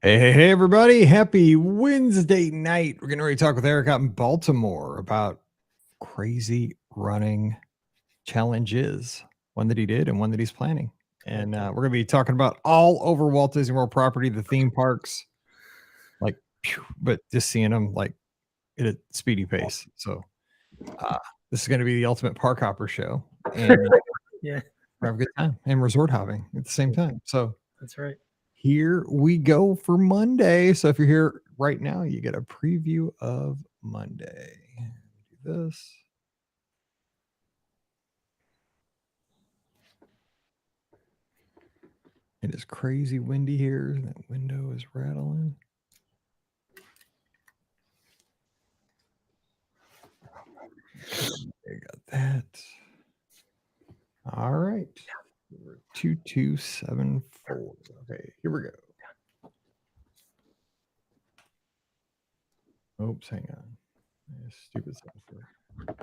Hey, everybody. Happy Wednesday night. We're getting ready to talk with Eric out in Baltimore about crazy running challenges, one that he did and one that he's planning. And we're going to be talking about all over Walt Disney World property, the theme parks, like, but just seeing them like at a speedy pace. So this is going to be the ultimate park hopper show. And Yeah, have a good time and resort hopping at the same time. So that's right. here we go for Monday. So if you're here right now, you get a preview of Monday. Do this. It is crazy windy here. That window is rattling. Okay, got that. All right. 2274. Okay, here we go. Oops, hang on. Stupid software. Try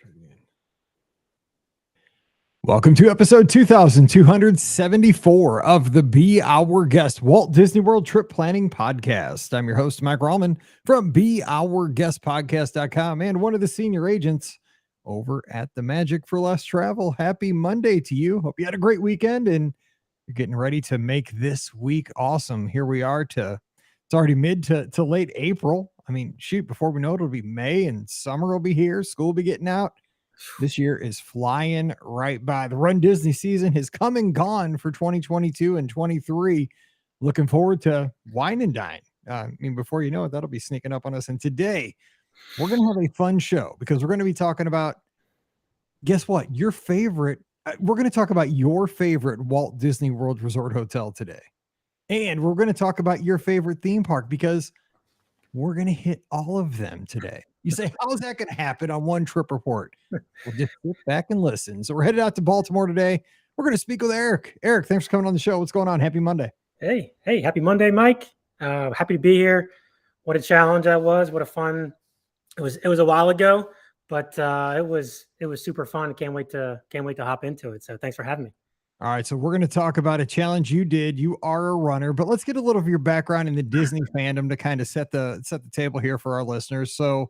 it again. Welcome to episode 2274 of the Be Our Guest Walt Disney World Trip Planning Podcast. I'm your host, Mike Rallman from BeOurGuestPodcast.com and one of the senior agents over at the Magic for Less Travel. Happy Monday to you. Hope you had a great weekend and you're getting ready to make this week awesome. Here we are it's already mid to late April. I mean, shoot, before we know it, it'll be May and summer will be here. School will be getting out. This year is flying right by. The Run Disney season has come and gone for 2022 and 23. Looking forward to wine and dine. I mean, before you know it, that'll be sneaking up on us. And today, we're going to have a fun show because we're going to be talking about, guess what? Your favorite. We're going to talk about your favorite Walt Disney World Resort Hotel today. And we're going to talk about your favorite theme park because we're going to hit all of them today. You say, how's that going to happen on one trip report? We'll just sit back and listen. So we're headed out to Baltimore today. We're going to speak with Eric. Eric, thanks for coming on the show. What's going on? Happy Monday. Hey, happy Monday, Mike. Happy to be here. What a challenge that was. What a fun. It was a while ago, but it was super fun. Can't wait to hop into it. So thanks for having me. All right, so we're going to talk about a challenge you did. You are a runner, but let's get a little of your background in the Disney fandom to kind of set the table here for our listeners. So,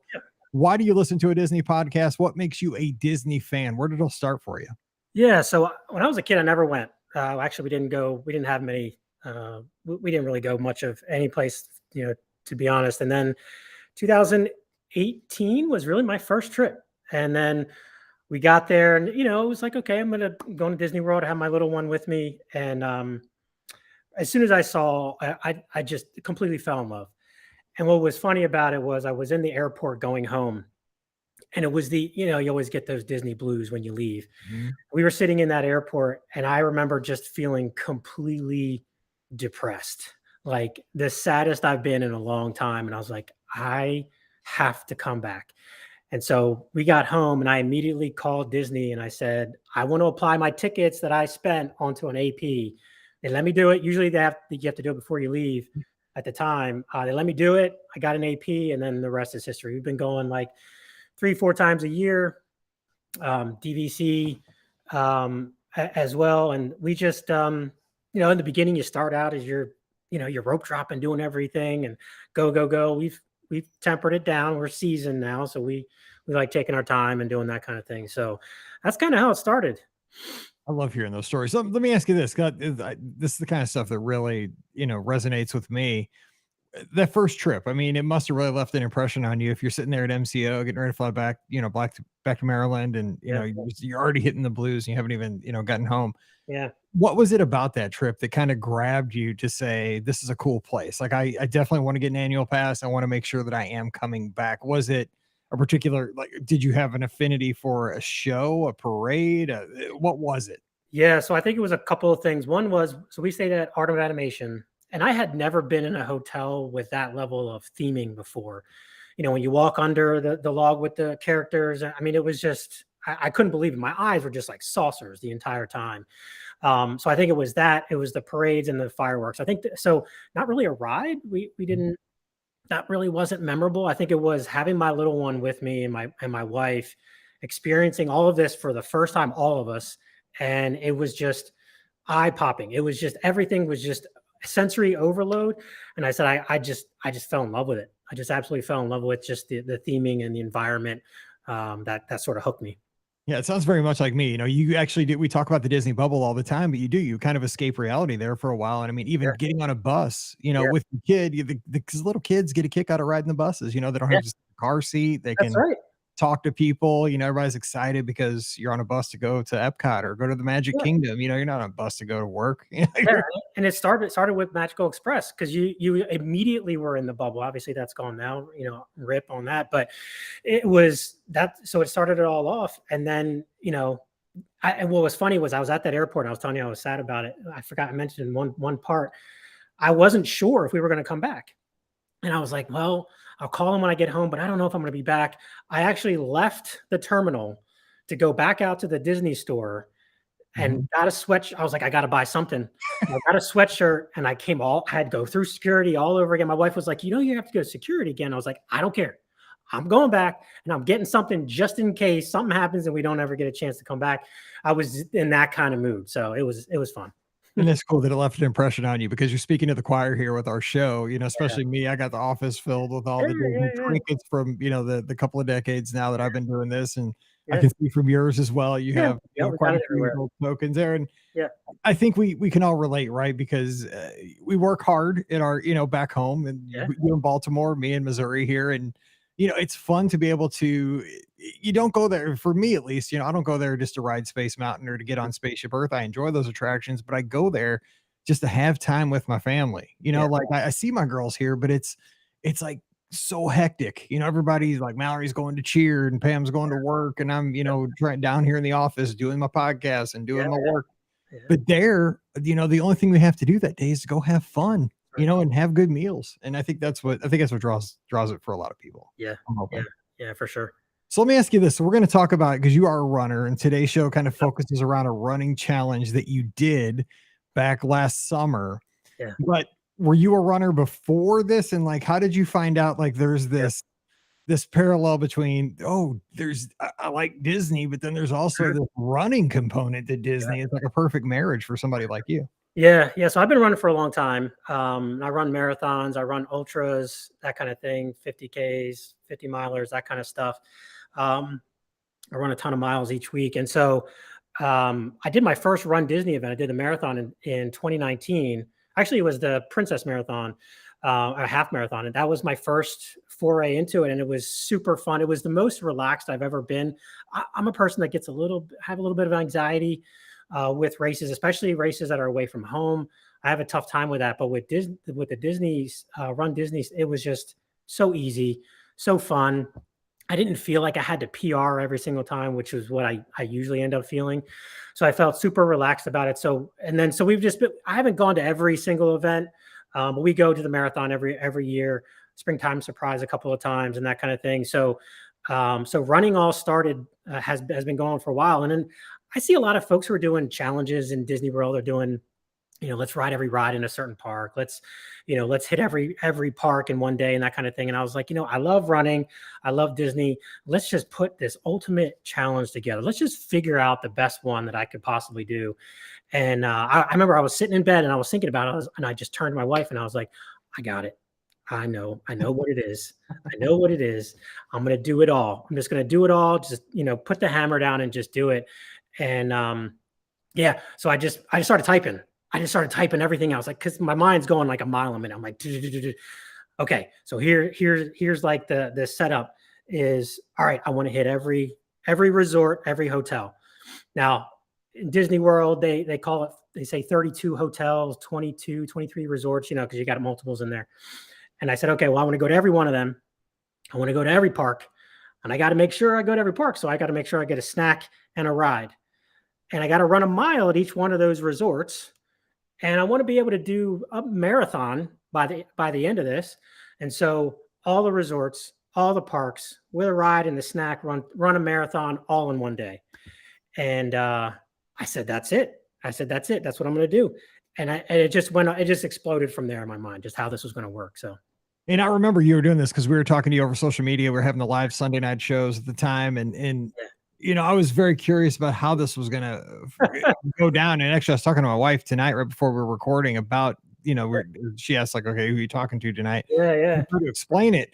why do you listen to a Disney podcast? What makes you a Disney fan? Where did it all start for you? Yeah, so when I was a kid, I never went. Actually, we didn't go. We didn't have many. We didn't really go much of any place, to be honest. And then 2018 was really my first trip, and then we got there and, it was like, okay, I'm going to go to Disney World. I have my little one with me. And as soon as I saw, I just completely fell in love. And what was funny about it was I was in the airport going home and it was you always get those Disney blues when you leave. Mm-hmm. We were sitting in that airport and I remember just feeling completely depressed, like the saddest I've been in a long time. And I was like, I have to come back. And so we got home and I immediately called Disney and I said, I want to apply my tickets that I spent onto an AP. They let me do it. Usually you have to do it before you leave at the time. They let me do it. I got an AP and then the rest is history. We've been going like 3-4 times a year, DVC as well. And we just, in the beginning, you start out as you're rope dropping, doing everything and go. We've tempered it down. We're seasoned now. So we like taking our time and doing that kind of thing. So that's kind of how it started. I love hearing those stories. So let me ask you this. This is the kind of stuff that really, resonates with me. That first trip, I mean, it must have really left an impression on you if you're sitting there at MCO getting ready to fly back, back to Maryland and, you're already hitting the blues and you haven't even, gotten home. Yeah. What was it about that trip that kind of grabbed you to say, this is a cool place? Like, I definitely want to get an annual pass. I want to make sure that I am coming back. Was it a particular, did you have an affinity for a show, a parade? What was it? Yeah. So I think it was a couple of things. One was, so we stayed at Art of Animation and I had never been in a hotel with that level of theming before. When you walk under the log with the characters, I mean, it was just, I couldn't believe it. My eyes were just like saucers the entire time. So I think it was the parades and the fireworks. I think so. Not really a ride. We didn't. That really wasn't memorable. I think it was having my little one with me and my wife, experiencing all of this for the first time, all of us, and it was just eye popping. It was just everything was just sensory overload. And I said, I just fell in love with it. I just absolutely fell in love with just the theming and the environment. That sort of hooked me. Yeah, it sounds very much like me. You know, you actually do. We talk about the Disney bubble all the time, but you kind of escape reality there for a while. And I mean, even Yeah, getting on a bus, yeah, with the kid, the 'cause little kids get a kick out of riding the buses. They don't yeah. have just a car seat. They That's can right. talk to people. Everybody's excited because you're on a bus to go to Epcot or go to the Magic Yeah. Kingdom. You're not on a bus to go to work. Yeah, and it started with Magical Express because you immediately were in the bubble. Obviously, that's gone now. Rip on that. But it was that. So it started it all off, and then and what was funny was I was at that airport. And I was telling you I was sad about it. I forgot I mentioned in one part. I wasn't sure if we were going to come back, and I was like, well, I'll call him when I get home, but I don't know if I'm going to be back. I actually left the terminal to go back out to the Disney store and Mhm. got a sweatshirt. I was like, I got to buy something. I got a I had to go through security all over again. My wife was like, you have to go to security again. I was like, I don't care. I'm going back and I'm getting something just in case something happens and we don't ever get a chance to come back. I was in that kind of mood. So it was fun. And it's cool that it left an impression on you because you're speaking to the choir here with our show, Yeah. especially me. I got the office filled with all Yeah. the Yeah. Disney Yeah. trinkets from, the couple of decades now that I've been doing this. And I Yeah. can see from yours as well. You Yeah. have, Yeah. We quite got a it few everywhere. little tokens there. And Yeah. I think we can all relate, right? Because we work hard in our, back home, and Yeah. you in Baltimore, me in Missouri here, and it's fun to be able to. You don't go there, for me at least. I don't go there just to ride Space Mountain or to get on Spaceship Earth. I enjoy those attractions, but I go there just to have time with my family. Yeah. Like I see my girls here, but it's like so hectic. Everybody's like Mallory's going to cheer and Pam's going to work, and I'm trying down here in the office doing my podcast and Yeah. doing my work. Yeah. But there, the only thing we have to do that day is to go have fun, Right. and have good meals. And I think that's what draws it for a lot of people. Yeah. I'm Yeah. hoping. Yeah. For sure. So let me ask you this. So we're going to talk about, because you are a runner, and today's show kind of focuses around a running challenge that you did back last summer. Yeah. But were you a runner before this? And like, how did you find out like there's Yeah. this parallel between, I like Disney, but then there's also Mhm. the running component to Yeah. Disney. It's like a perfect marriage for somebody like you. Yeah, yeah. So I've been running for a long time. I run marathons, I run ultras, that kind of thing, 50Ks, 50 milers, that kind of stuff. Um, I run a ton of miles each week. And so I did my first Run Disney event. I did a marathon in 2019. Actually, it was the Princess Marathon, a half marathon. And that was my first foray into it. And it was super fun. It was the most relaxed I've ever been. I'm a person that have a little bit of anxiety with races, especially races that are away from home. I have a tough time with that. But with the Disney's, Run Disney's, it was just so easy, so fun. I didn't feel like I had to PR every single time, which is what I usually end up feeling. So I felt super relaxed about it. So I haven't gone to every single event, but we go to the marathon every year, springtime surprise a couple of times and that kind of thing. So running all started, has been going for a while. And then I see a lot of folks who are doing challenges in Disney World. They're doing, let's ride every ride in a certain park. Let's hit every park in one day and that kind of thing. And I was like, I love running. I love Disney. Let's just put this ultimate challenge together. Let's just figure out the best one that I could possibly do. And I remember I was sitting in bed and I was thinking about it, and I just turned to my wife and I was like, I got it. I know what it is. I know what it is. I'm going to do it all. I'm just going to do it all. Just, put the hammer down and just do it. And yeah, so I just started typing. I just started typing everything else, like, because my mind's going like a mile a minute. I'm like, okay, so here's like the setup is, all right. I want to hit every resort, every hotel. Now in Disney World, they call it, they say 32 hotels, 22, 23 resorts, because you got multiples in there. And I said, okay, well, I want to go to every one of them. I want to go to every park, and I got to make sure I go to every park. So I got to make sure I get a snack and a ride, and I got to run a mile at each one of those resorts. And I want to be able to do a marathon by the end of this. And so all the resorts, all the parks with a ride and the snack, run a marathon all in one day. And I said, that's it. I said, that's it. That's what I'm going to do. And it just exploded from there in my mind, just how this was going to work. So. And I remember you were doing this because we were talking to you over social media. We were having the live Sunday night shows at the time. And I was very curious about how this was going to go down. And actually, I was talking to my wife tonight, right before we were recording, about she asked like, okay, who are you talking to tonight? Yeah, I yeah, tried to explain it.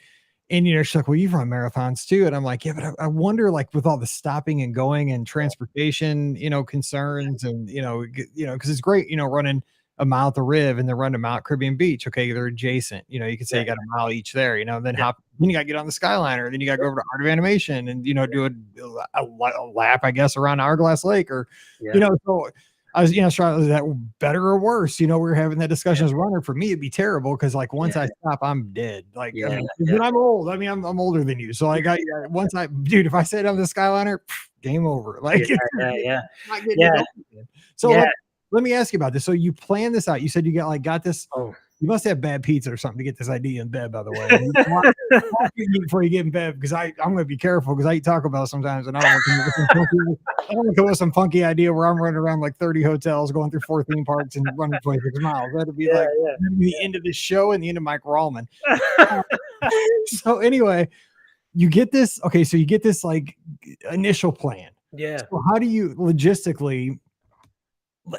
And she's like, well, you've run marathons too. And I'm like, yeah, but I wonder, like, with all the stopping and going and transportation, concerns, and because it's great, running a mile at the Riv and then run to Mount Caribbean Beach. Okay, they're adjacent. You could say yeah, you got a mile each there. Then yeah, then you got to get on the Skyliner, then you got to go over to Art of Animation and do a lap, I guess, around Hourglass Lake, or yeah, so I was, trying, is that better or worse? We were having that discussion yeah, as a runner. For me, it'd be terrible because, like, once I stop, I'm dead. Like, I yeah, mean, yeah, but I'm old. I mean, I'm older than you. So, like, once dude, if I sit on the Skyliner, game over. yeah, Like, it's yeah, yeah, not getting it yeah, over again. So, yeah. let me ask you about this. So, you plan this out. You said you got this. Oh, You must have bad pizza or something to get this idea in bed, by the way. What you eat before you get in bed, because I'm going to be careful because I eat Taco Bell sometimes, and I don't want to come up with some funky idea where I'm running around like 30 hotels, going through 4 theme parks, and running 26 miles. That'd be yeah, like yeah, the end of the show and the end of Mike Rallman. So anyway, you get this. Okay, so you get this like initial plan. yeah, So how do you logistically?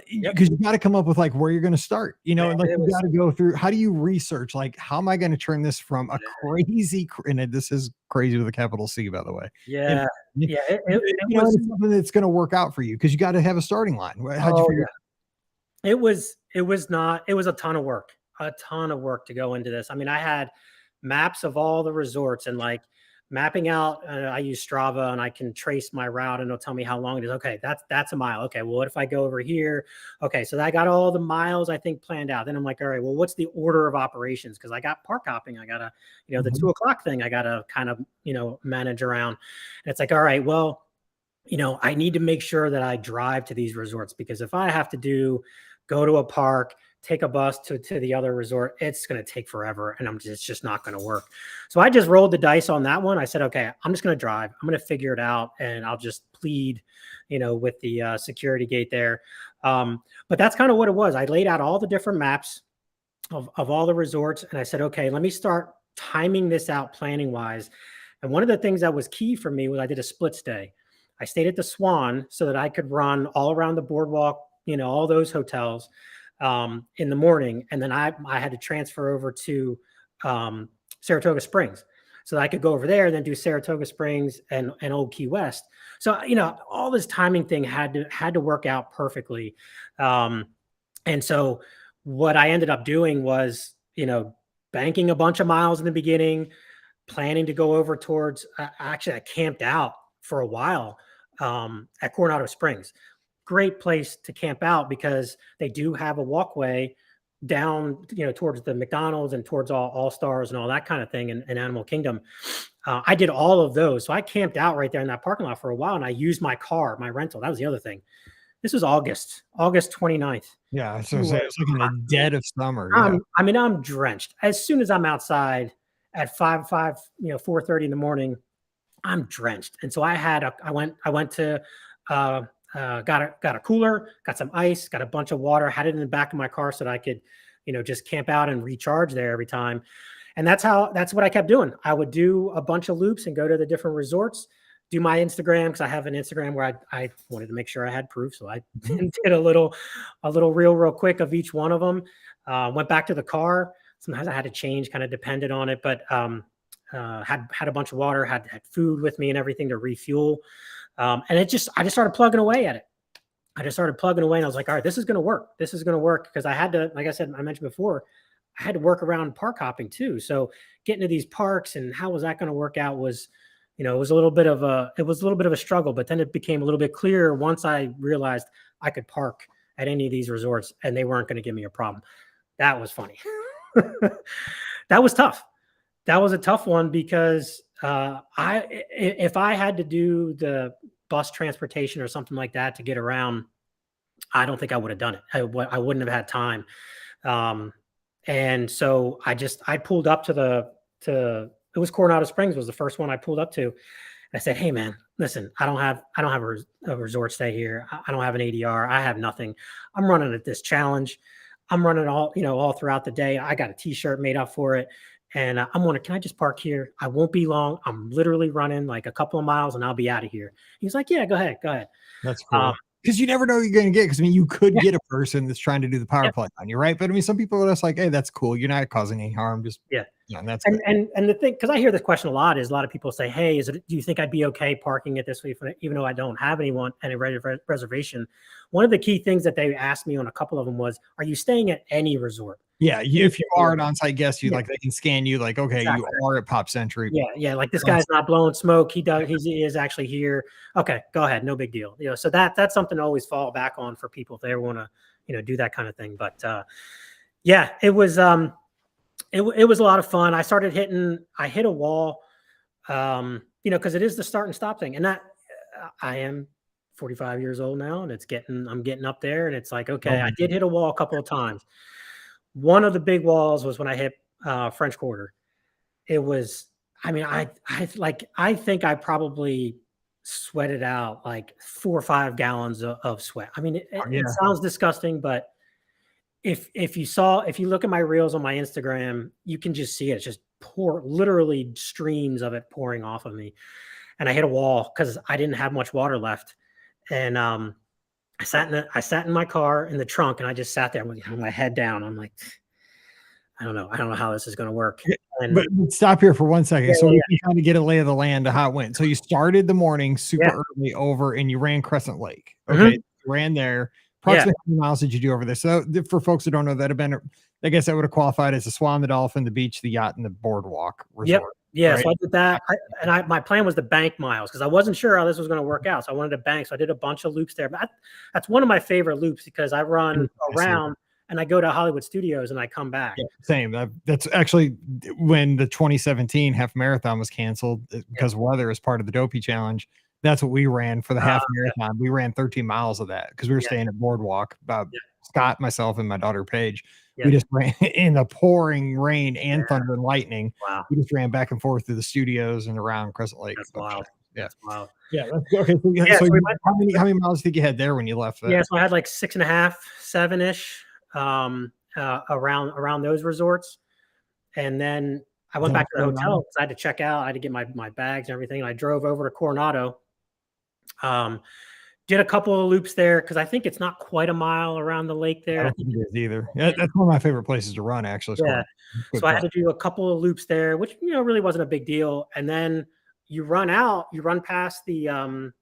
yep, Because you got to come up with like where you're going to start, man, and like it you was, got to go through. How do you research? Like, how am I going to turn this from a crazy, and this is crazy with a capital C, by the way. And, yeah, you yeah, it and was, it's something that's going to work out for you because you got to have a starting line. How'd you oh figure? yeah, it was not, it was a ton of work to go into this. I mean, I had maps of all the resorts and like mapping out. I use Strava and I can trace my route and it'll tell me how long it is. Okay, that's a mile. Okay, well, what if I go over here? Okay, so I got all the miles I think planned out. Then I'm like, all right, well, what's the order of operations? Because I got park hopping. I gotta, the Mhm. 2 o'clock thing. I gotta kind of manage around. And it's like, all right, well, I need to make sure that I drive to these resorts because if I have to go to a park, take a bus to the other resort, it's going to take forever and it's just not going to work. So I just rolled the dice on that one. I said, okay, I'm just going to drive. I'm going to figure it out and I'll just plead, with the security gate there. But that's kind of what it was. I laid out all the different maps of all the resorts and I said, okay, let me start timing this out planning wise. And one of the things that was key for me was I did a split stay. I stayed at the Swan so that I could run all around the boardwalk, all those hotels in the morning. And then I had to transfer over to Saratoga Springs so that I could go over there and then do Saratoga Springs and Old Key West. So, all this timing thing had to work out perfectly. And so what I ended up doing was, banking a bunch of miles in the beginning, planning to go over towards, actually, I camped out for a while at Coronado Springs. Great place to camp out because they do have a walkway down, towards the McDonald's and towards all stars and all that kind of thing in Animal Kingdom. I did all of those. So I camped out right there in that parking lot for a while and I used my car, my rental. That was the other thing. This was August 29th. Yeah, so It it's was like in the dead of summer. Yeah. I'm drenched. As soon as I'm outside at 4:30 in the morning, I'm drenched. And so I went to, got a cooler, got some ice, got a bunch of water, had it in the back of my car so that I could, just camp out and recharge there every time. And that's what I kept doing. I would do a bunch of loops and go to the different resorts, do my Instagram because I have an Instagram where I wanted to make sure I had proof. So I Mhm. did a little reel real quick of each one of them. Went back to the car. Sometimes I had to change, kind of depended on it, but had a bunch of water, had food with me and everything to refuel. And I just started plugging away at it. I just started plugging away and I was like, all right, this is going to work. This is going to work because I had to, like I said, I mentioned before, I had to work around park hopping too. So getting to these parks and how was that going to work out was, it was a little bit of a struggle, but then it became a little bit clearer once I realized I could park at any of these resorts and they weren't going to give me a problem. That was funny. That was tough. That was a tough one because if I had to do the bus transportation or something like that to get around, I don't think I would have done it. I wouldn't have had time. And so I pulled up to it was Coronado Springs was the first one I pulled up to. I said, "Hey man, listen, I don't have a resort stay here. I don't have an ADR. I have nothing. I'm running at this challenge. I'm running all throughout the day. I got a t-shirt made up for it. And I'm wondering, can I just park here? I won't be long. I'm literally running like a couple of miles and I'll be out of here." He was like, "Yeah, go ahead. Go ahead." That's Um, cool. because you never know who you're going to get. Because I mean, you could Yeah. get a person that's trying to do the power Yep. play on you, right? But I mean, some people are just like, hey, that's cool. You're not causing any harm. Just Yeah. and that's And good. the thing, because I hear this question a lot, is a lot of people say, "Hey, do you think I'd be okay parking it this way, even though I don't have any reservation?" One of the key things that they asked me on a couple of them was, "Are you staying at any resort?" Yeah, Any if you are resort. an on-site guest, you Yeah, like they can scan you like, okay, you exactly. are at Pop Century. Yeah, yeah. Like this guy's not blowing smoke. He is actually here. Okay, go ahead. No big deal. So that's something to always fall back on for people if they ever want to, do that kind of thing. But yeah, it was a lot of fun. I hit a wall, because it is the start and stop thing. And that I am 45 years old now, and I'm getting up there, and it's like, okay, Oh, I did hit a wall a couple of times. One of the big walls was when I hit French Quarter. It was, I mean, I think I probably sweated out like 4 or 5 gallons of sweat. I mean, it yeah. sounds disgusting, but if you look at my reels on my Instagram, you can just see it. It's just literally streams of it pouring off of me. And I hit a wall because I didn't have much water left. And I sat in my car in the trunk, and I just sat there with my head down. I'm like, I don't know how this is going to work. And But stop here for 1 second yeah, so yeah, we can kind of get a lay of the land of how it went. So you started the morning yeah, super early over and you ran Crescent Lake. yeah. Okay. You ran there. Yeah. Approximately how many miles did you do over there? So for folks who don't know, that have been, I guess that would have qualified as the Swan, the Dolphin, the beach, the yacht, and the boardwalk Yep. resort, Yeah. right? So I did that. My plan was to bank miles because I wasn't sure how this was going to work out. So I wanted to bank. So I did a bunch of loops there. But that's one of my favorite loops because I run around and I go to Hollywood Studios and I come back. Yeah, same. That's actually when the 2017 half marathon was canceled because weather is part of the Dopey Challenge. That's what we ran for the half Yeah. marathon. We ran 13 miles of that because we were Yeah. staying at Boardwalk. Yeah. Scott, myself, and my daughter Paige. Yeah. We just ran in the pouring rain and Yeah. thunder and lightning. Wow. We just ran back and forth through the studios and around Crescent Lake. That's wild. Yeah. That's wild. Yeah. Okay. So, Yeah. So we went, how many miles did you head there when you left yeah. there? So I had like 6.5, 7-ish around those resorts. And then I went back to the hotel because I had to check out. I had to get my bags and everything. And I drove over to Coronado. Did a couple of loops there because I think it's not quite a mile around the lake there. I don't think it is either. That's one of my favorite places to run, actually. Yeah. So I had to do a couple of loops there, which really wasn't a big deal. And then you run past the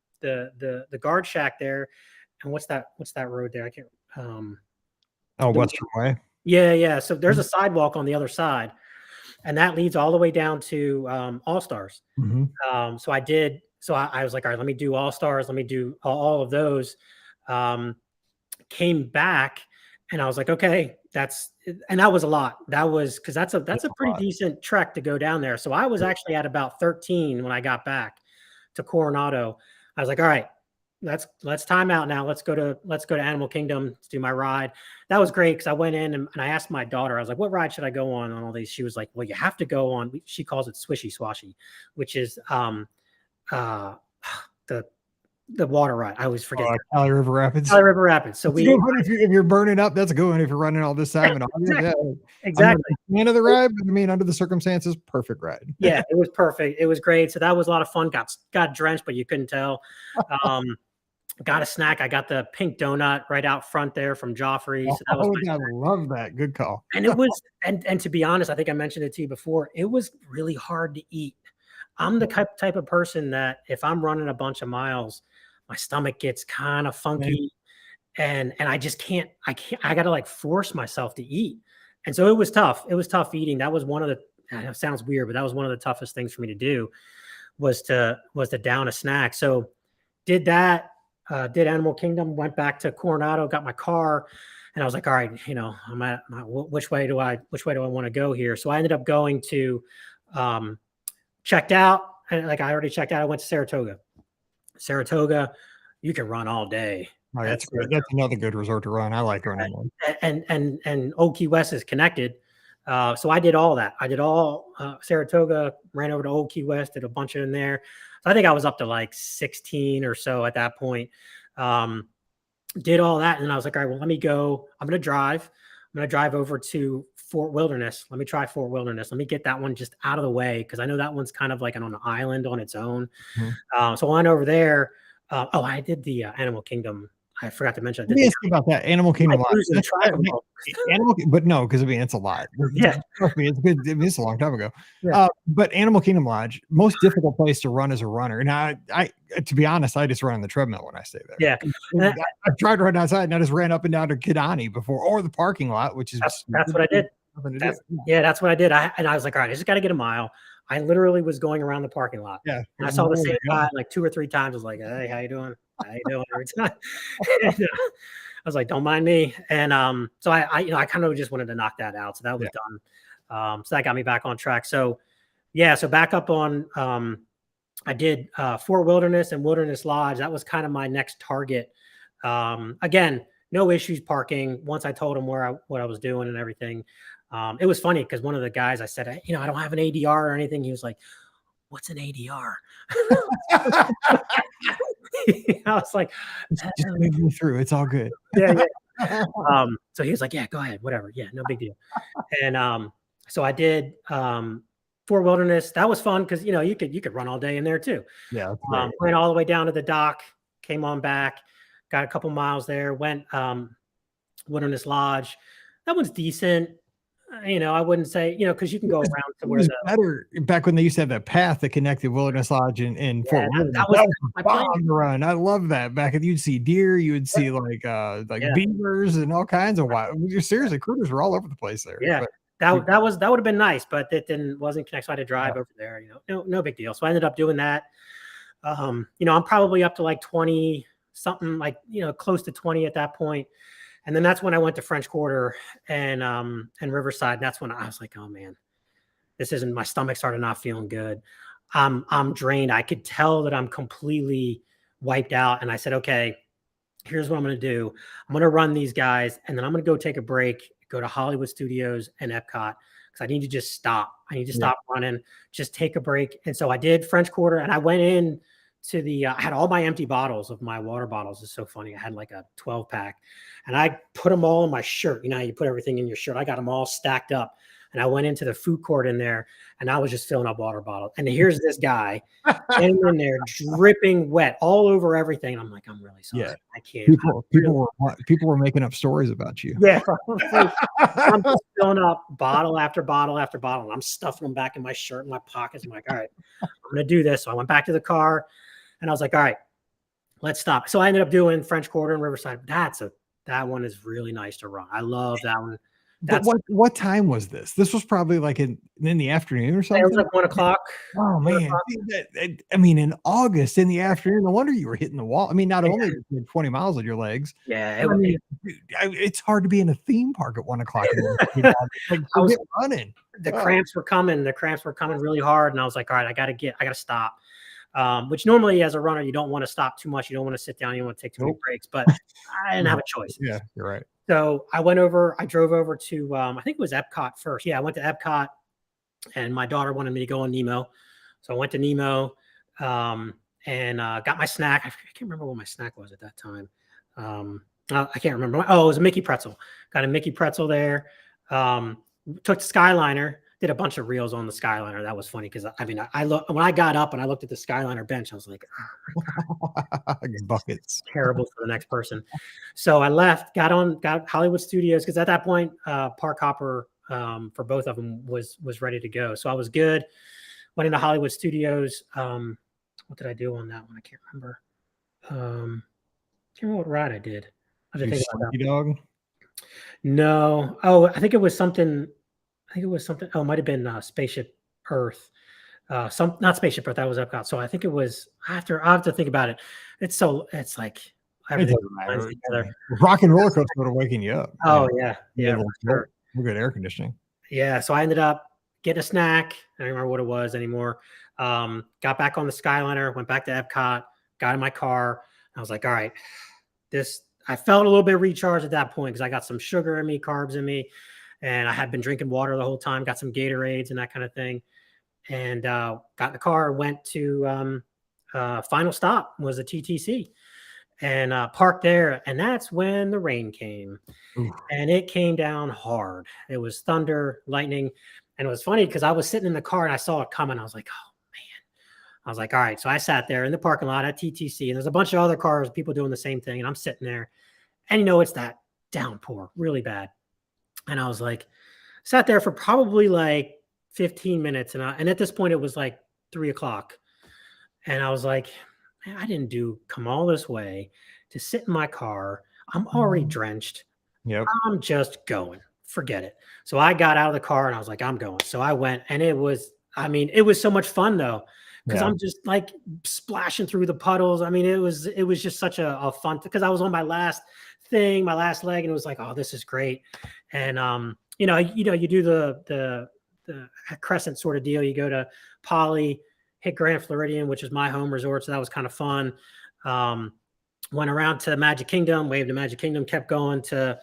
guard shack there. And what's that road there? I can't Western Way. Yeah, yeah. So there's a sidewalk on the other side, and that leads all the way down to All Stars. So I did. So I was like, all right, let me do All Stars. Let me do all of those. Came back, and I was like, okay, that was a lot. That was because that's a pretty decent trek to go down there. So I was actually at about 13 when I got back to Coronado. I was like, all right, let's time out now. Let's go to Animal Kingdom to do my ride. That was great because I went in and I asked my daughter, I was like, what ride should I go on all these? She was like, well, you have to go on, she calls it Swishy Swashy, which is the water ride. I always forget. Cali River Rapids. Cali River Rapids. So if you're burning up, that's a good one. If you're running all this time and all exactly. I'm not a fan of the ride, but I mean, under the circumstances, perfect ride. Yeah, it was perfect. It was great. So that was a lot of fun. Got drenched, but you couldn't tell. Got a snack. I got the pink donut right out front there from Joffrey. So that was I love that. Good call. And it was, and to be honest, I think I mentioned it to you before. It was really hard to eat. I'm the type of person that if I'm running a bunch of miles, my stomach gets kind of funky, and I just can't. I got to like force myself to eat, and so it was tough. It was tough eating. That was one of the. It sounds weird, but that was one of the toughest things for me to do, was to down a snack. So did that. Did Animal Kingdom. Went back to Coronado. Got my car. And I was like, all right, I'm at which way do I want to go here? So I ended up going to, checked out, and like I already checked out. I went to Saratoga. You can run all day. Oh, that's good. That's another good resort to run. I like running. And Old Key West is connected. So I did all that. I did all Saratoga, ran over to Old Key West, did a bunch of in there. So I think I was up to like 16 or so at that point. Did all that. And I was like, all right, well, let me go. I'm going to drive over to Fort Wilderness. Let me try Fort Wilderness. Let me get that one just out of the way because I know that one's kind of like on an island on its own. So I went over there. I did the Animal Kingdom. I forgot to mention I Let did me the ask you about that Animal I Kingdom might Lodge. lose in the triangle. Animal, but no, because I mean it's a lot. Yeah, Trust me, it's good. I mean, it's a long time ago. yeah, But Animal Kingdom Lodge, most difficult place to run as a runner. Now, to be honest, I just run on the treadmill when I stay there. yeah. And I've tried to run outside, and I just ran up and down to Kidani before, or the parking lot, which is that's stupid. what I did. Nothing to do. That's yeah, that's what I did. I was like, all right, I just got to get a mile. I literally was going around the parking lot, Yeah, and I saw the there same you go. guy like 2 or 3 times. I was like, hey, how you doing? How you doing? Every time. And, I was like, don't mind me. And so I kind of just wanted to knock that out. So that was Yeah, done. So that got me back on track. So yeah, so back up on I did Fort Wilderness and Wilderness Lodge. That was kind of my next target. Again, no issues parking. Once I told him what I was doing and everything, it was funny because one of the guys I said, I don't have an ADR or anything. He was like, "What's an ADR?" I was like, just move me through. It's all good. "Yeah, yeah." So he was like, "Yeah, go ahead, whatever. Yeah, no big deal." And so I did Fort Wilderness. That was fun because you could run all day in there too. Yeah, that's great. Went all the way down to the dock, came on back, got a couple miles there, went Wilderness Lodge. That one's decent. I wouldn't say, because you can go around to It where was the better back when they used to have that path that connected Wilderness Lodge and yeah, Fort Wilderness. that was That was my a plan. bomb run. I love that. Back then, you'd see deer, you would see like Yeah, beavers and all kinds of wild. Seriously, critters were all over the place there. yeah. But That would have been nice, but it wasn't connected. So I had to drive over there. No big deal. So I ended up doing that. I'm probably up to like 20 something, like close to 20 at that point. And then that's when I went to French Quarter and Riverside. And that's when I was like, oh man, this isn't, my stomach started not feeling good. I'm drained. I could tell that I'm completely wiped out. And I said, okay, here's what I'm going to do. I'm going to run these guys, and then I'm going to go take a break, go to Hollywood Studios and Epcot because I need to just stop. I need to yeah, stop running, just take a break. And so I did French Quarter, and I went in to I had all my empty bottles of my water bottles. It's so funny. I had like a 12 pack, and I put them all in my shirt. You know how you put everything in your shirt. I got them all stacked up, and I went into the food court in there, and I was just filling up water bottles. And here's this guy standing in there dripping wet all over everything. And I'm like, I'm really sorry. yeah. I can't. People were making up stories about you. Yeah, I'm just filling up bottle after bottle after bottle. And I'm stuffing them back in my shirt and my pockets. I'm like, all right, I'm going to do this. So I went back to the car and I was like, all right, let's stop. So I ended up doing French Quarter and Riverside. That one is really nice to run. I love that one. But That's what time was this? This was probably like in the afternoon or it was something. like 1 o'clock. Oh man, see, I mean, in August in the afternoon, no wonder you were hitting the wall. I mean, not only did you have 20 miles on your legs, Yeah, but I mean, dude, it's hard to be in a theme park at 1 o'clock in the afternoon. Like, I was forget running. the Oh, cramps were coming. The cramps were coming really hard, and I was like, all right, I got to stop. Which normally as a runner, you don't want to stop too much. You don't want to sit down. You don't want to take too many nope. breaks, but I didn't have a choice. Yeah, you're right. So I drove over to, I think it was Epcot first. Yeah, I went to Epcot and my daughter wanted me to go on Nemo. So I went to Nemo and got my snack. I can't remember what my snack was at that time. I can't remember. Oh, it was a Mickey pretzel. Got a Mickey pretzel there. Took the Skyliner, did a bunch of reels on the Skyliner. That was funny because I mean, when I got up and I looked at the Skyliner bench, I was like, oh my God, Buckets. terrible for the next person. So I left, got Hollywood Studios because at that point, Park Hopper for both of them was ready to go. So I was good. Went into Hollywood Studios. What did I do on that one? I can't remember. Can't remember what ride I did. I have to You think about that. slinky dog. No. Oh, I think it was something. Oh, it might have been Spaceship Earth. Not Spaceship Earth. That was Epcot. So I think it was after. I have to think about it. It's like It everything doesn't blends matter. together. Rock and roller coaster would have waken you up. Oh yeah, You yeah, had a for little sure. good air conditioning. Yeah. So I ended up getting a snack. I don't remember what it was anymore. Got back on the Skyliner. Went back to Epcot. Got in my car. I was like, all right, I felt a little bit recharged at that point because I got some sugar in me, carbs in me, and I had been drinking water the whole time, got some Gatorades and that kind of thing. And got in the car, went to final stop was a TTC and parked there. And that's when the rain came. Ooh. And it came down hard. It was thunder, lightning. And it was funny because I was sitting in the car and I saw it coming. I was like, oh, man. I was like, all right. So I sat there in the parking lot at TTC, and there's a bunch of other cars, people doing the same thing. And I'm sitting there, and it's that downpour really bad. And I was like, sat there for probably like 15 minutes. And at this point, it was like 3 o'clock. And I was like, man, I didn't come all this way to sit in my car. I'm already drenched. Yep. I'm just going. Forget it. So I got out of the car and I was like, I'm going. So I went, and it was so much fun though, because I'm just like splashing through the puddles. I mean, it was just such a fun, because I was on my last leg, and it was like, oh, this is great. And you do the crescent sort of deal. You go to Poly, hit Grand Floridian, which is my home resort, so that was kind of fun. Went around to Magic Kingdom, waved to Magic Kingdom, kept going to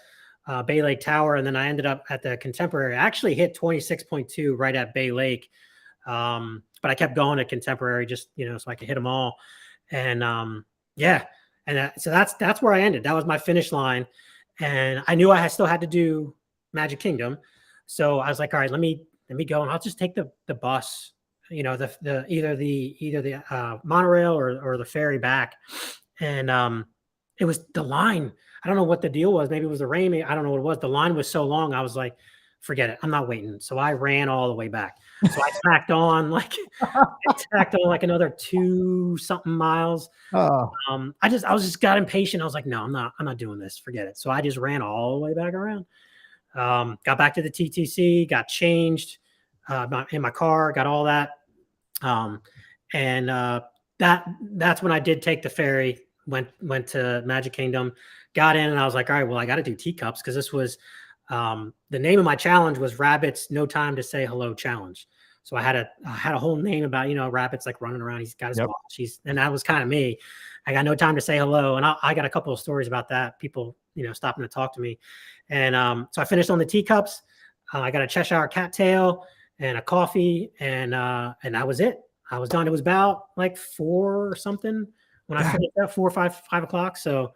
Bay Lake Tower, and then I ended up at the Contemporary. I actually hit 26.2 right at Bay Lake, but I kept going at Contemporary just so I could hit them all. And so that's where I ended. That was my finish line, and I knew I still had to do Magic Kingdom, so I was like, all right, let me go, and I'll just take the bus, either the monorail or the ferry back. And it was the line. I don't know what the deal was. Maybe it was the rain. I don't know what it was. The line was so long. I was like, forget it. I'm not waiting. So I ran all the way back. So I tacked on like another 2 something miles. Oh. I got impatient. I was like, no, I'm not doing this. Forget it. So I just ran all the way back around. Got back to the TTC, got changed in my car, got all that. That's when I did take the ferry, went to Magic Kingdom, got in, and I was like, all right, well, I got to do teacups, because this was the name of my challenge was Rabbit's No Time to Say Hello Challenge. So I had a whole name about, Rabbit's like running around. He's got his watch. And that was kind of me. I got no time to say hello. And I got a couple of stories about that. People, stopping to talk to me. And so I finished on the teacups. I got a Cheshire cat tail and a coffee, and that was it. I was done. It was about like 4 or something when I finished at 4 or 5 o'clock. So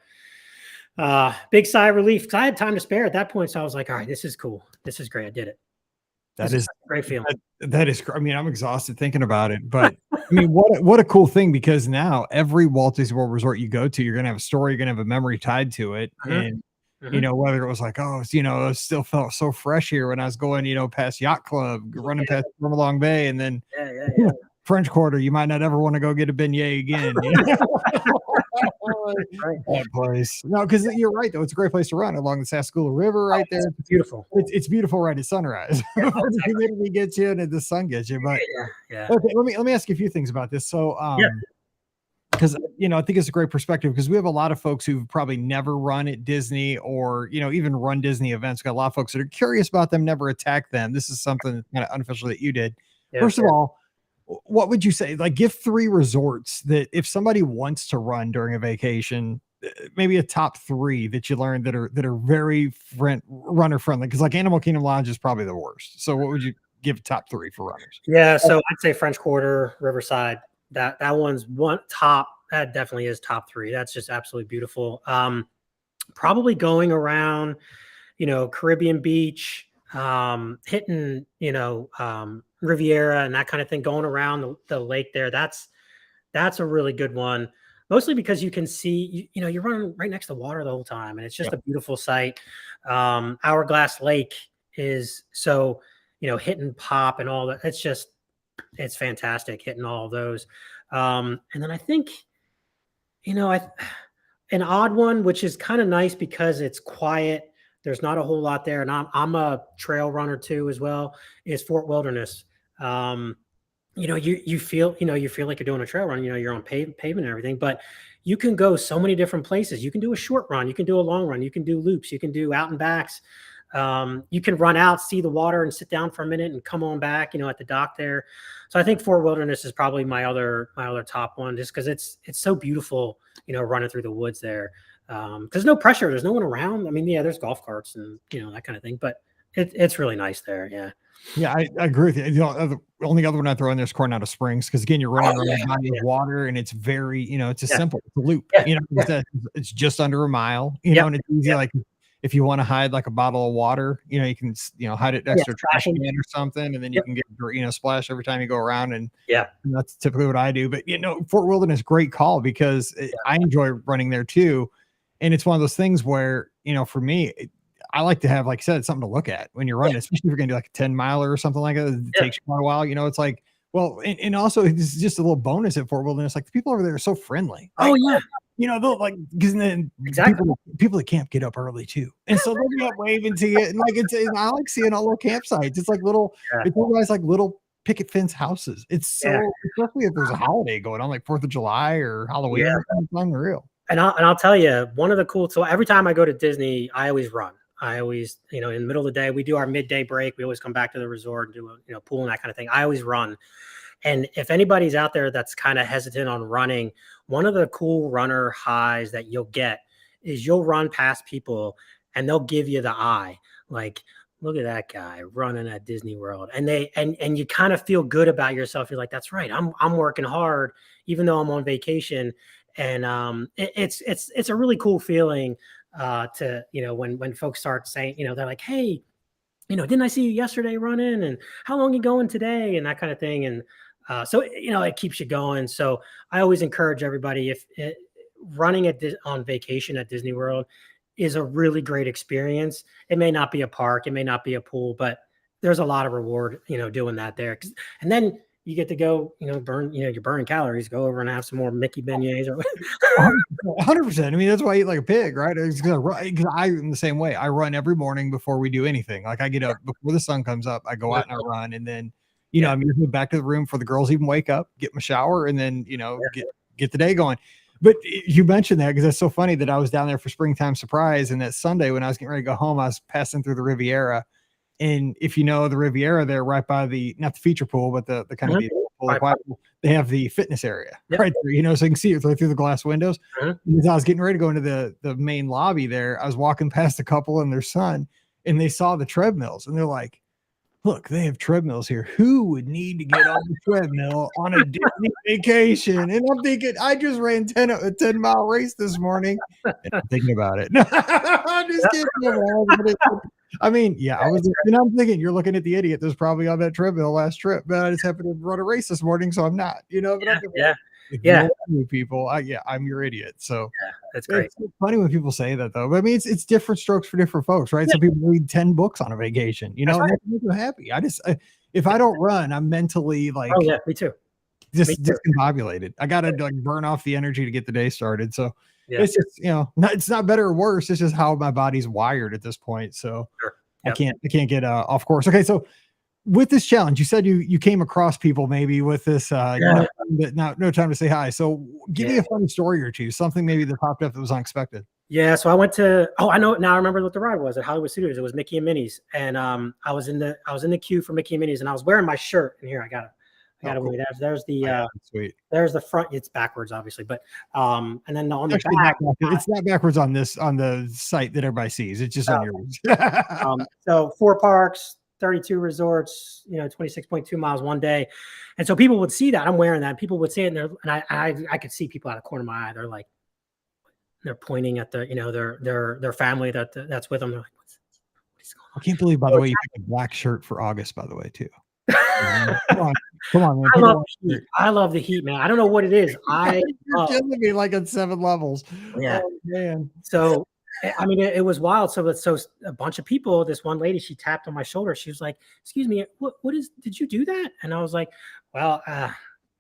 big sigh of relief, because I had time to spare at that point. So I was like, all right, this is cool. This is great. I did it. That is a great feeling. That is, I mean, I'm exhausted thinking about it, but I mean, what a cool thing, because now every Walt Disney World resort you go to, you're going to have a story, you're going to have a memory tied to it. And, whether it was like, oh, it still felt so fresh here when I was going, past Yacht Club, running past Long Bay, and then French Quarter, you might not ever want to go get a beignet again. That place. No, because you're right, though. It's a great place to run along the Sassagoula River right there. It's beautiful. It's beautiful right at sunrise. The humidity gets you and the sun gets you. But okay, let me ask you a few things about this. So because I think it's a great perspective, because we have a lot of folks who've probably never run at Disney, or even run Disney events. We've got a lot of folks that are curious about them, never attack them. This is something kind of unofficial that you did. First of all, what would you say? Like, give 3 resorts that if somebody wants to run during a vacation, maybe a top 3 that you learned that are very runner friendly. Because like Animal Kingdom Lodge is probably the worst. So what would you give top 3 for runners? Yeah, so I'd say French Quarter, Riverside. That one's top. That definitely is top 3. That's just absolutely beautiful. Probably going around, Caribbean Beach, hitting, Riviera and that kind of thing, going around the lake there. That's a really good one, mostly because you can see, you're running right next to water the whole time, and it's just a beautiful sight. Hourglass Lake is so, hitting Pop and all that. It's fantastic hitting all of those. And then I think, an odd one, which is kind of nice because it's quiet. There's not a whole lot there. And I'm a trail runner too, as well, is Fort Wilderness. You feel like you're doing a trail run, you're on pavement and everything, but you can go so many different places. You can do a short run, you can do a long run, you can do loops, you can do out and backs. You can run out, see the water, and sit down for a minute and come on back, at the dock there. So I think Fort Wilderness is probably my other top one, just because it's so beautiful, running through the woods there. There's no pressure, there's no one around. I mean, there's golf carts and that kind of thing, but it's really nice there. Yeah, I agree with you. The only other one I throw in there is Coronado Springs, because again, you're running around a body of water, and it's very, it's a simple loop. It's just under a mile, and it's easy. Like if you want to hide like a bottle of water, you can, hide it next Yeah, to a trash splashing. can or something, and then you Yep. can get, splash every time you go around. Yeah. And that's typically what I do. But Fort Wilderness, great call, because I enjoy running there too. And it's one of those things where, for me, I like to have, like I said, something to look at when you're running, especially if you're gonna do like a 10 miler or something like that. It Yeah. takes you quite a while. It's like, well, and also it's just a little bonus at Fort Wilderness. Like the people over there are so friendly. Oh Like, yeah. they'll like, because then Exactly. people that camp get up early too, and so they'll be up waving to you, and like and I like seeing all little campsites. It's like little, Yeah. it's always like little picket fence houses. It's Yeah. so, especially if there's a holiday going on, like 4th of July or Halloween, Yeah. it's unreal. And I'll tell you, one of the cool, so every time I go to Disney, I always run. I always, in the middle of the day, we do our midday break. We always come back to the resort and do a, pool and that kind of thing. I always run. And if anybody's out there that's kind of hesitant on running, one of the cool runner highs that you'll get is you'll run past people and they'll give you the eye. Like, look at that guy running at Disney World. And and you kind of feel good about yourself. You're like, that's right. I'm working hard, even though I'm on vacation. And it's a really cool feeling to, when folks start saying, they're like, hey, didn't I see you yesterday running, and how long you going today, and that kind of thing. And so, it keeps you going. So I always encourage everybody, if running on vacation at Disney World is a really great experience. It may not be a park, it may not be a pool, but there's a lot of reward, doing that there. And then you get to go, burn, you're burning calories, go over and have some more Mickey beignets or 100%. I mean, that's why I eat like a pig, right? Because I'm the same way. I run every morning before we do anything. Like I get up before the sun comes up, I go out and I run, and then I'm usually back to the room before the girls even wake up, get my shower, and then get the day going. But you mentioned that because that's so funny that I was down there for Springtime Surprise, and that Sunday when I was getting ready to go home, I was passing through the Riviera. And if you know the Riviera there, right by not the feature pool, but the kind of the pool, the quiet pool, they have the fitness area right there, so you can see it through the glass windows. As I was getting ready to go into the main lobby there, I was walking past a couple and their son, and they saw the treadmills, and they're like, look, they have treadmills here. Who would need to get on the treadmill on a Disney vacation? And I'm thinking, I just ran a 10-mile race this morning. And I'm thinking about it. I'm just kidding. I mean, yeah, I was, I'm thinking, you're looking at the idiot that's probably on that treadmill last trip, but I just happened to run a race this morning, so I'm not, but people, I'm your idiot. So that's great. It's funny when people say that, though. But I mean, it's different strokes for different folks, right? Some people read 10 books on a vacation, and that makes me happy. If I don't run, I'm mentally like, oh yeah, me too. Just discombobulated. I gotta like burn off the energy to get the day started. So it's just, it's not better or worse. It's just how my body's wired at this point. So I can't get off course. Okay, so with this challenge, you said you came across people maybe with this no time to say hi. So give me a funny story or two, something maybe that popped up that was unexpected. Yeah, so I went to, I know now, I remember what the ride was at Hollywood Studios. It was Mickey and Minnie's, and I was in the queue for Mickey and Minnie's, and I was wearing my shirt. And here I got it. Cool. There's the sweet. There's the front. It's backwards, obviously, but and then on the back, it's not backwards on the site that everybody sees. It's just on yours. So 4 parks, 32 resorts, 26.2 miles one day. And so people would see that I'm wearing that, and people would see it, and I could see people out of the corner of my eye. They're like, they're pointing at the, their family that's with them. They're like, what is going on? I can't believe, by the way, you picked a black shirt for August, by the way, too. Come on, man. I love the heat, man. I don't know what it is. You're killing me like at 7 levels. Yeah, oh, man. So I mean, it was wild. So a bunch of people, this one lady, she tapped on my shoulder. She was like, excuse me, did you do that? And I was like, well,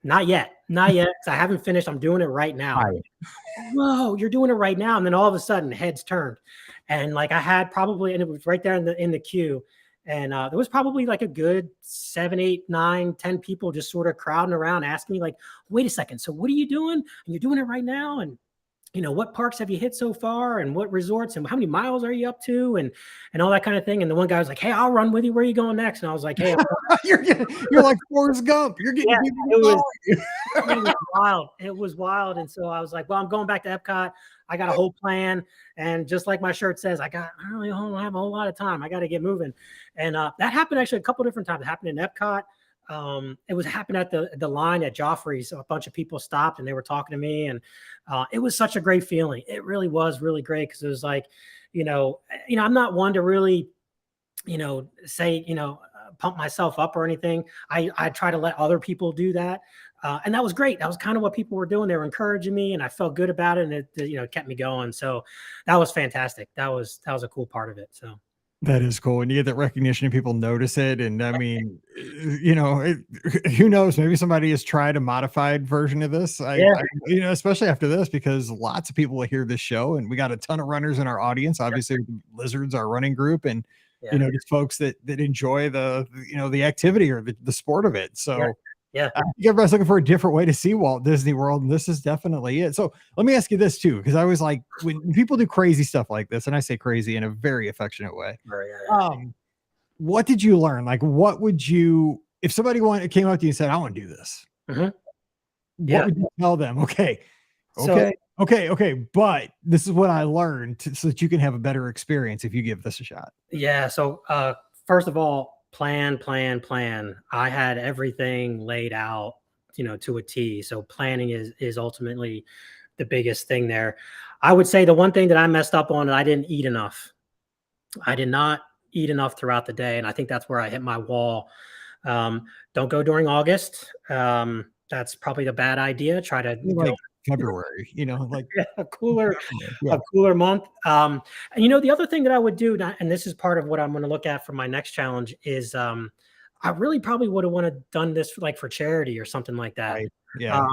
not yet. I haven't finished. I'm doing it right now. Whoa, you're doing it right now. And then all of a sudden heads turned, and like I had probably, and it was right there in the queue. And there was probably like a good 7, 8, 9, 10 people just sort of crowding around asking me like, wait a second. So what are you doing? And you're doing it right now. And what parks have you hit so far, and what resorts, and how many miles are you up to, and all that kind of thing. And the one guy was like, hey, I'll run with you. Where are you going next? And I was like, hey, you're like Forrest Gump. You're getting it was wild. It was wild. And so I was like, well, I'm going back to Epcot. I got a whole plan. And just like my shirt says, I really don't have a whole lot of time. I got to get moving. And that happened actually a couple different times. It happened in Epcot. It happened at the line at Joffrey's. A bunch of people stopped and they were talking to me, and it was such a great feeling. It really was really great, because it was like, I'm not one to really, say, pump myself up or anything. I try to let other people do that. And that was great. That was kind of what people were doing. They were encouraging me and I felt good about it. And it kept me going. So that was fantastic. That was a cool part of it. So. That is cool. And you get that recognition and people notice it. And I mean, who knows? Maybe somebody has tried a modified version of this. Yeah. Especially after this, because lots of people will hear this show and we got a ton of runners in our audience. Obviously, Lizards, our running group, and, just folks that enjoy the activity or the sport of it. So, yeah. I think everybody's looking for a different way to see Walt Disney World, and this is definitely it. So let me ask you this too, because I was like, when people do crazy stuff like this, and I say crazy in a very affectionate way, what did you learn? Like, what would you, if somebody came up to you and said, "I want to do this," what would you tell them? Okay, but this is what I learned so that you can have a better experience if you give this a shot. Yeah. So first of all, plan. I had everything laid out, to a T. So planning is ultimately the biggest thing there. I would say the one thing that I messed up on, I didn't eat enough. I did not eat enough throughout the day. And I think that's where I hit my wall. Don't go during August. That's probably the bad idea. Try to go February, a cooler month. And the other thing that I would do, and this is part of what I'm going to look at for my next challenge, is I really probably would have wanted done this for charity or something like that. Right. Yeah.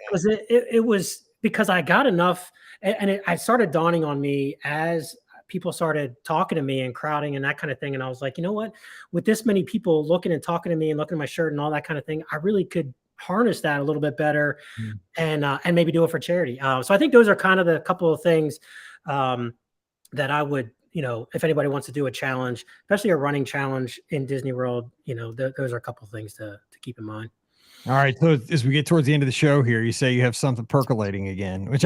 Because it was because I got enough, and it started dawning on me as people started talking to me and crowding and that kind of thing. And I was like, you know what, with this many people looking and talking to me and looking at my shirt and all that kind of thing, I really could harness that a little bit better and maybe do it for charity. So I think those are kind of the couple of things that I would, if anybody wants to do a challenge, especially a running challenge in Disney World, those are a couple of things to keep in mind. All right. So as we get towards the end of the show here, you say you have something percolating again, which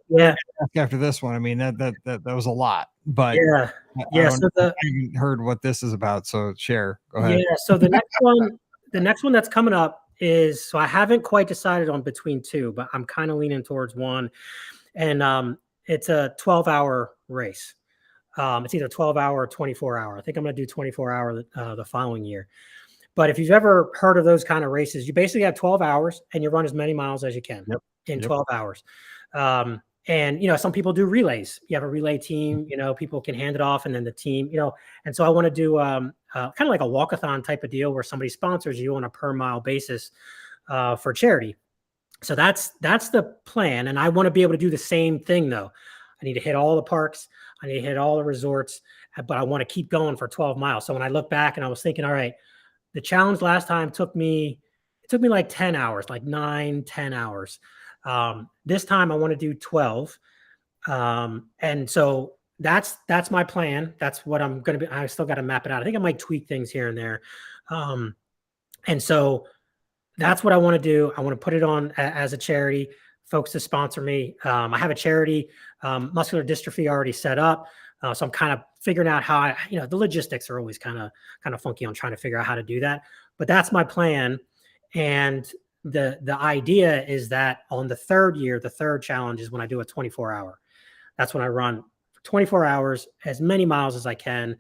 yeah. After this one, I mean, that was a lot, but yeah. So I haven't heard what this is about. So share, go ahead. Yeah. So the next one that's coming up is, so I haven't quite decided on between two, but I'm kind of leaning towards one. And it's a 12-hour race. It's either 12-hour or 24-hour. I think I'm going to do 24-hour the following year. But if you've ever heard of those kind of races, you basically have 12 hours and you run as many miles as you can in 12 hours. And, some people do relays. You have a relay team, people can hand it off and then the team, and so I want to do kind of like a walkathon type of deal where somebody sponsors you on a per mile basis for charity. So that's the plan. And I want to be able to do the same thing though. I need to hit all the parks. I need to hit all the resorts, but I want to keep going for 12 miles. So when I look back and I was thinking, all right, the challenge last time took me like 10 hours, like 9-10 hours. This time I want to do 12. And so that's my plan. That's what I'm going to be. I still got to map it out. I think I might tweak things here and there. And so that's what I want to do. I want to put it on as a charity, folks to sponsor me. I have a charity, muscular dystrophy already set up. So I'm kind of figuring out how the logistics are always kind of funky on trying to figure out how to do that, but that's my plan. And the idea is that on the third year, the third challenge is when I do a 24-hour. That's when I run for 24 hours, as many miles as I can.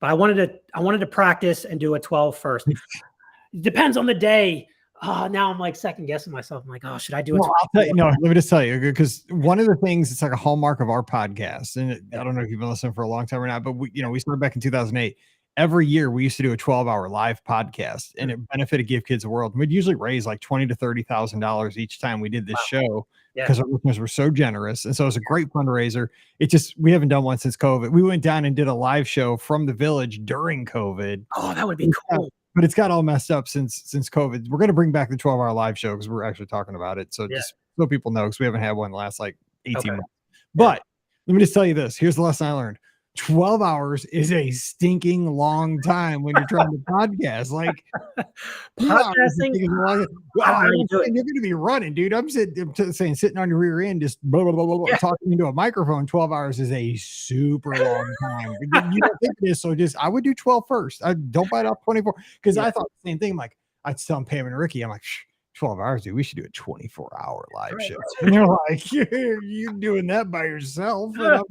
But I wanted to practice and do a 12 first. It depends on the day. Now I'm like second guessing myself. I'm like, oh, should I do it? Let me just tell you, because one of the things, it's like a hallmark of our podcast, and I don't know if you've been listening for a long time or not, but we started back in 2008. Every year we used to do a 12-hour live podcast, and it benefited Give Kids a World. We'd usually raise like $20,000 to $30,000 each time we did this show because our listeners were so generous. And so it was a great fundraiser. We haven't done one since COVID. We went down and did a live show from the village during COVID. Oh, that would be cool. But it's got all messed up since COVID. We're going to bring back the 12-hour live show because we're actually talking about it. So just so people know, because we haven't had one in the last like 18 months. But let me just tell you this. Here's the lesson I learned. 12 hours is a stinking long time when you're trying to podcast. Like podcasting, you're going to be running, dude. I'm sitting on your rear end, just blah, blah, blah, blah, talking into a microphone. 12 hours is a super long time. You don't think it is, so I would do 12 first. I don't bite off 24 because I thought the same thing. I'm like, I'd tell Pam and Ricky, I'm like, 12 hours, dude. We should do a 24-hour live Right. show. And they're like, you're doing that by yourself. And I'm like,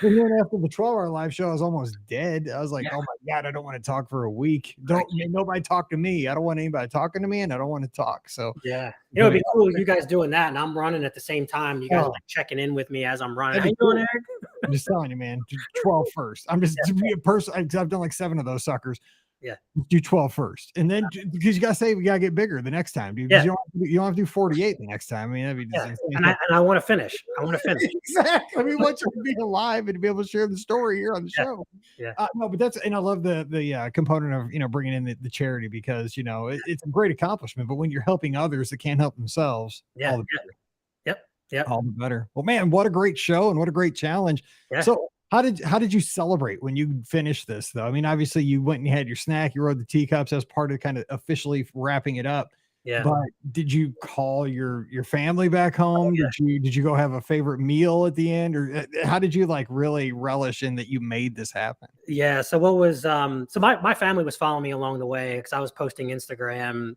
and then after the 12-hour live show, I was almost dead. I was like, Yeah. oh my God, I don't want to talk for a week. Nobody talk to me. I don't want anybody talking to me, and I don't want to talk. So Yeah. You know, it'd be cool you guys doing that and I'm running at the same time. You guys are like checking in with me as I'm running. How you doing, Eric? I'm just telling you, man, do 12 first. I'm just to be a person. I've done like 7 of those suckers. Yeah. Do 12 first. And then because you gotta say we gotta get bigger the next time, dude. Yeah. You don't have to do 48 the next time. I mean, that'd be just and I want to finish. Exactly. We want you to be alive and to be able to share the story here on the show. Yeah. No, but and I love the component of bringing in the charity, because it's a great accomplishment. But when you're helping others that can't help themselves, all the better. Yep. All the better. Well, man, what a great show and what a great challenge. Yeah. So how did you celebrate when you finished this, though? I mean, obviously you went and you had your snack, you rode the teacups as part of kind of officially wrapping it up. Yeah. But did you call your family back home? Yeah. Did you go have a favorite meal at the end, or how did you like really relish in that you made this happen? Yeah. So what was so my family was following me along the way because I was posting Instagram,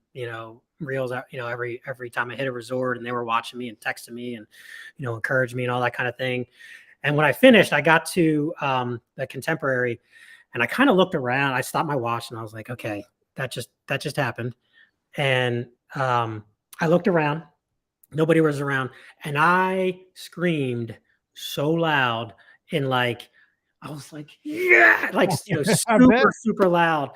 reels out, every time I hit a resort, and they were watching me and texting me and encouraged me and all that kind of thing. And when I finished, I got to the Contemporary, and I kind of looked around. I stopped my watch and I was like, okay, that just happened. And I looked around, nobody was around, and I screamed so loud I was like, yeah, like super loud.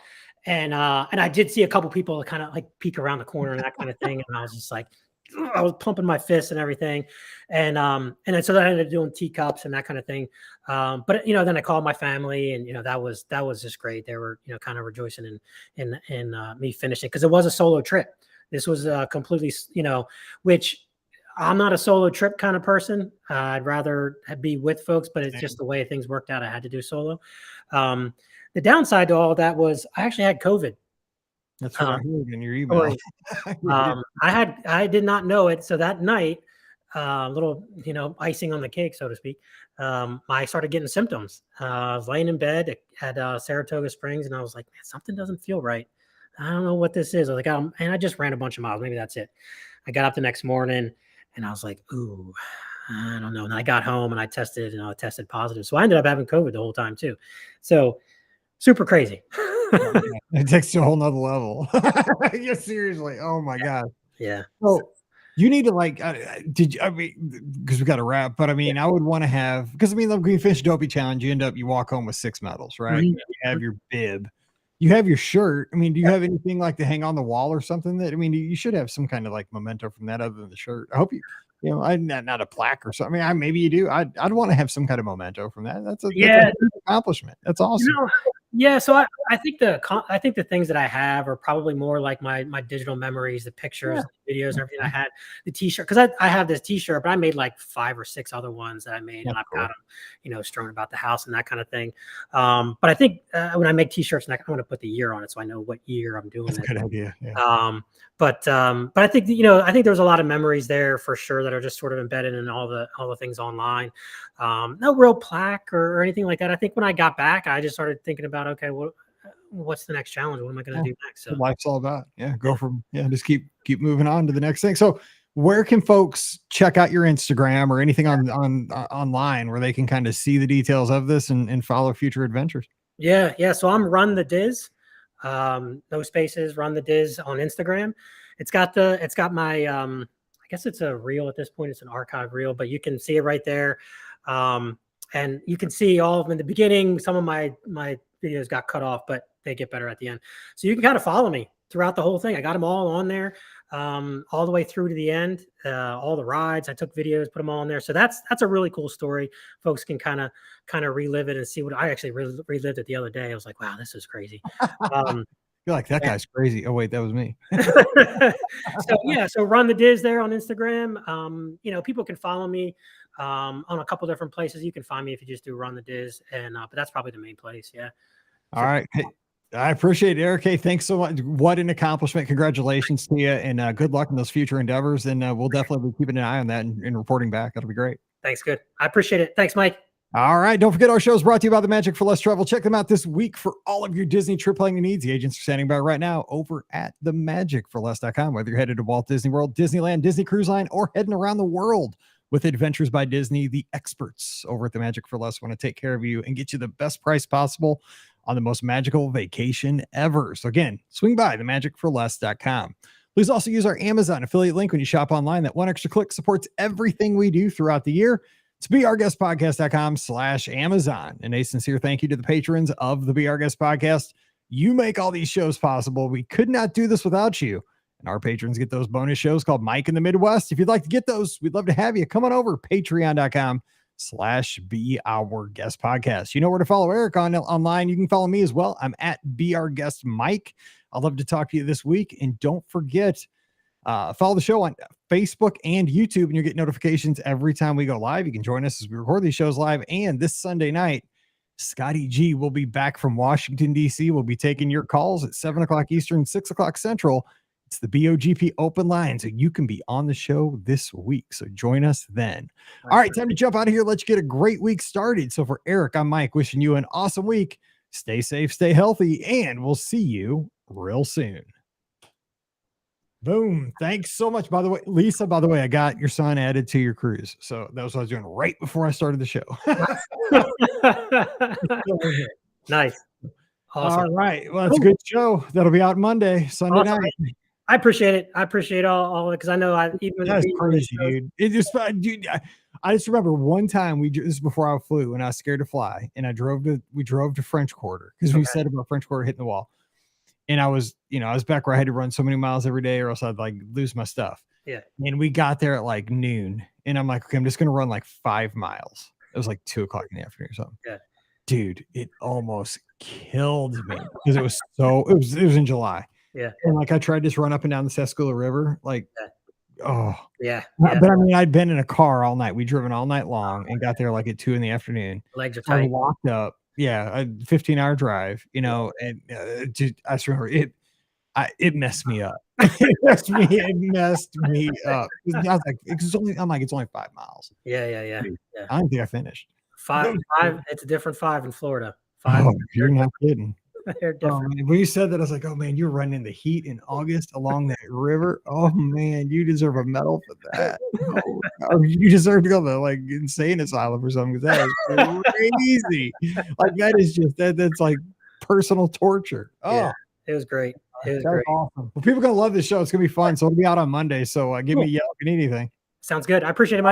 And I did see a couple people kind of like peek around the corner and that kind of thing. And I was just like, I was pumping my fists and everything. And then so I ended up doing teacups and that kind of thing. But then I called my family, and that was just great. They were kind of rejoicing in me finishing, because it was a solo trip. This was completely, which I'm not a solo trip kind of person. I'd rather be with folks, but it's just the way things worked out. I had to do solo. The downside to all of that was I actually had COVID. That's what I heard in your email. I did not know it. So that night, little, icing on the cake, so to speak. I started getting symptoms. I was laying in bed at Saratoga Springs, and I was like, man, something doesn't feel right. I don't know what this is. I was like, and I just ran a bunch of miles. Maybe that's it. I got up the next morning, and I was like, ooh, I don't know. And I got home and I tested, and I tested positive. So I ended up having COVID the whole time too. So super crazy. It takes to a whole nother level. Yeah, seriously. Oh my God. Yeah. So you need to because we got to wrap, but I mean, I would want to have, because I mean, look, when you finish Dopey Challenge, you walk home with 6 medals, right? Mm-hmm. You have your bib, you have your shirt. I mean, do you have anything like to hang on the wall or something you should have some kind of like memento from that other than the shirt. I hope I'm not a plaque or something. I mean, maybe you do. I'd want to have some kind of memento from that. That's a accomplishment. That's awesome. Yeah, so I think the things that I have are probably more like my digital memories, the pictures, the videos, and everything I had. The T-shirt, because I have this T-shirt, but I made like 5 or 6 other ones that I made, and I've got them, strewn about the house and that kind of thing. But I think when I make T-shirts, I'm going to put the year on it so I know what year I'm doing. That's a good idea. Yeah. But I think I think there's a lot of memories there for sure that are just sort of embedded in all the things online. No real plaque or anything like that. I think when I got back, I just started thinking about, okay, what's the next challenge? What am I going to do next? So life's all about, just keep moving on to the next thing. So where can folks check out your Instagram or anything on online where they can kind of see the details of this and follow future adventures? Yeah. So I'm Run the Diz, no spaces, Run the Diz on Instagram. It's got my, I guess it's a reel at this point. It's an archive reel, but you can see it right there. And you can see all of them in the beginning. Some of my videos got cut off, but they get better at the end. So you can kind of follow me throughout the whole thing. I got them all on there, all the way through to the end, all the rides. I took videos, put them all in there. So that's a really cool story. Folks can kind of relive it and see what I actually relived it the other day. I was like, wow, this is crazy. You're like, that guy's crazy. Oh wait, that was me. So Run the Diz there on Instagram. People can follow me on a couple different places. You can find me if you just do Run the Diz, and but that's probably the main place. Yeah. All right. Hey, I appreciate it, Eric. Hey, thanks so much. What an accomplishment. Congratulations to you, and good luck in those future endeavors. And we'll definitely be keeping an eye on that and reporting back. That'll be great. Thanks. Good. I appreciate it. Thanks, Mike. All right. Don't forget our show is brought to you by the Magic for Less Travel. Check them out this week for all of your Disney trip planning needs. The agents are standing by right now over at themagicforless.com. Whether you're headed to Walt Disney World, Disneyland, Disney Cruise Line, or heading around the world with Adventures by Disney, the experts over at the Magic for Less want to take care of you and get you the best price possible on the most magical vacation ever. So again, swing by themagicforless.com. Please also use our Amazon affiliate link when you shop online. That one extra click supports everything we do throughout the year. It's beourguestpodcast.com/Amazon. And a sincere thank you to the patrons of the Be Our Guest Podcast. You make all these shows possible. We could not do this without you. And our patrons get those bonus shows called Mike in the Midwest. If you'd like to get those, we'd love to have you. Come on over, patreon.com/Be Our Guest Podcast. You know where to follow Eric online. You can follow me as well. I'm at Be Our Guest Mike. I'd love to talk to you this week. And don't forget, follow the show on Facebook and YouTube, and you'll get notifications every time we go live. You can join us as we record these shows live. And this Sunday night, Scotty G will be back from Washington, D.C. We'll be taking your calls at 7 o'clock Eastern, 6 o'clock Central. It's the BOGP open line, so you can be on the show this week. So join us then. All right, time to jump out of here. Let's get a great week started. So for Eric, I'm Mike, wishing you an awesome week. Stay safe, stay healthy, and we'll see you real soon. Boom. Thanks so much. By the way, Lisa, I got your son added to your cruise. So that was what I was doing right before I started the show. Nice. Awesome. All right. Well, it's a good show. That'll be out Monday, Sunday night. I appreciate it. I appreciate all because I know that's crazy, dude. It just, dude, I just remember one time this is before I flew and I was scared to fly, and we drove to French Quarter because we said about French Quarter hitting the wall. And I was back where I had to run so many miles every day or else I'd like lose my stuff. Yeah. And we got there at like noon and I'm like, okay, I'm just going to run like 5 miles. It was like 2 o'clock in the afternoon or something. Yeah. Dude, it almost killed me because it was in July. Yeah. And like I tried to just run up and down the Sasquatch River. Like, yeah. But I mean, I'd been in a car all night. We'd driven all night long and got there like at 2 in the afternoon. Legs are tight. I walked up. Yeah, a 15-hour drive, and I just remember it messed me up. It messed me up. I was like, it's only 5 miles. Yeah. Dude, I don't think I finished. 5. It's a different 5 in Florida. 5. Oh, you're not kidding. They're different. When you said that, I was like, oh man, you're running in the heat in August along that river. Oh man, you deserve a medal for that. Or you deserve to go to the like insane asylum or something, because that is crazy. Like that is just that's like personal torture. Oh, yeah, it was great. It was great. Awesome. Well, people are gonna love this show. It's gonna be fun. So it'll be out on Monday. So give me a yell if you need anything. Sounds good. I appreciate it, Mike.